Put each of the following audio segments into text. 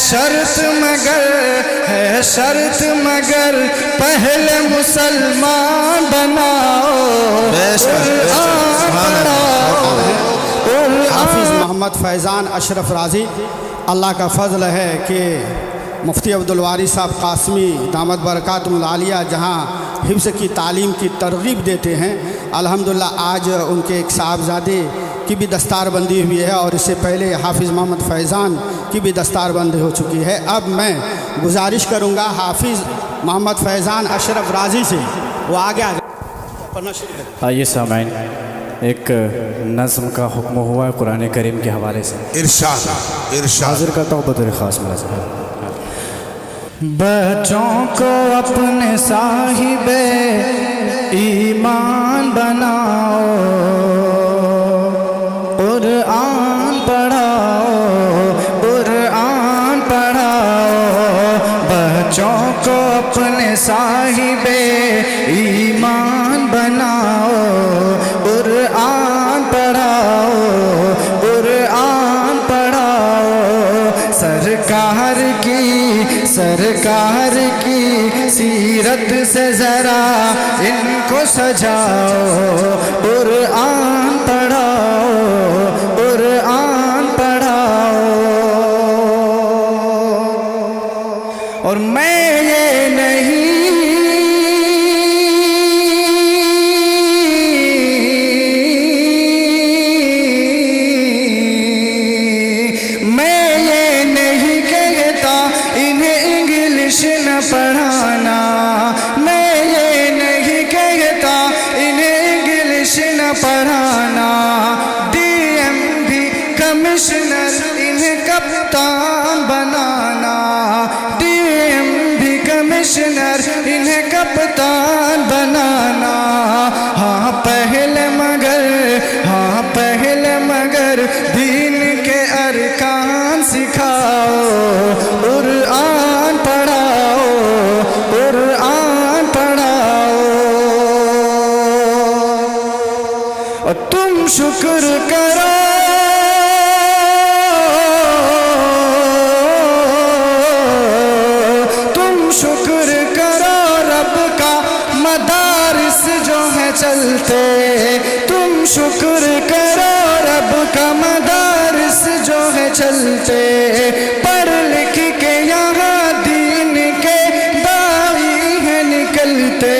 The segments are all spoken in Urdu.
شرط مگر پہلے مسلمان بناؤ. حافظ محمد فیضان اشرف رازی، اللہ کا فضل ہے کہ مفتی عبدالواری صاحب قاسمی دامت برکاتہم العالیہ جہاں حفظ کی تعلیم کی ترغیب دیتے ہیں، الحمدللہ آج ان کے ایک صاحبزادے کی بھی دستار بندی ہوئی ہے اور اس سے پہلے حافظ محمد فیضان کی بھی دستار بندی ہو چکی ہے. اب میں گزارش کروں گا حافظ محمد فیضان اشرف رازی سے وہ آگے پڑھنا شروع کریں. آئیے سامعین، ایک نظم کا حکم ہوا ہے قرآن کریم کے حوالے سے. ارشاد حاضر کرتا ہوں بطور خاص ملازم. بچوں کو اپنے صاحب ایمان بناؤ، قرآن پڑھاؤ. بچوں کو اپنے صاحب ایمان بناؤ، قرآن پڑھاؤ. سرکار کی سیرت سے ذرا ان کو سجاؤ، قرآن پڑھاؤ. اور میں یہ نہیں کہتا انہیں انگلش نہ پڑھانا. میں یہ نہیں کہتا انہیں انگلش نہ پڑھانا. ڈی ایم بھی کمشنر انہیں کپتان بنانا. انہیں کپتان بنانا. ہاں پہلے مگر دین کے ارکان سکھاؤ، قرآن پڑھاؤ. اور تم شکر کرو رب کا مدارس جو ہے چلتے. تم شکر کرو رب کا مدارس جو ہے چلتے. پڑھ لکھ کے یہاں دین کے داعی ہیں نکلتے.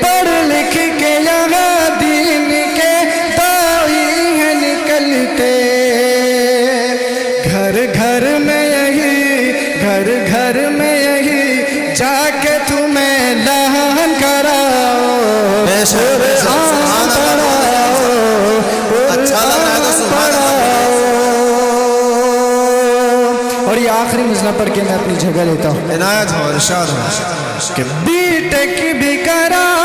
پڑھ لکھ کے یہاں دین کے داعی ہیں نکلتے. گھر گھر میں یہی جا کے تمہیں لہن کراؤ، اور یہ آخری مصرع پڑھ کے میں اپنی جگہ لیتا ہوں. عنایت ہو، ارشاد ہو کہ بی ٹیک بھی کراؤ،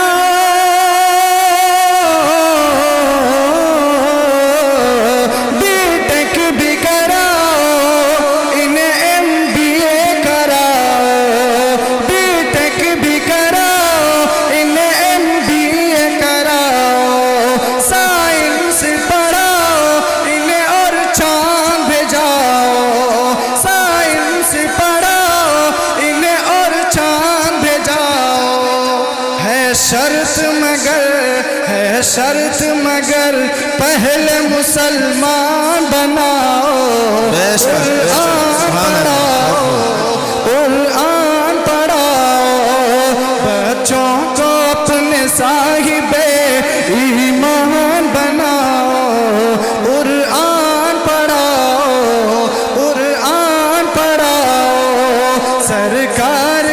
شرط مگر پہلے مسلمان بناؤ. قرآن پڑھاؤ. بچوں کو اپنے صاحب ایمان بناؤ، قرآن پڑھاؤ. سرکار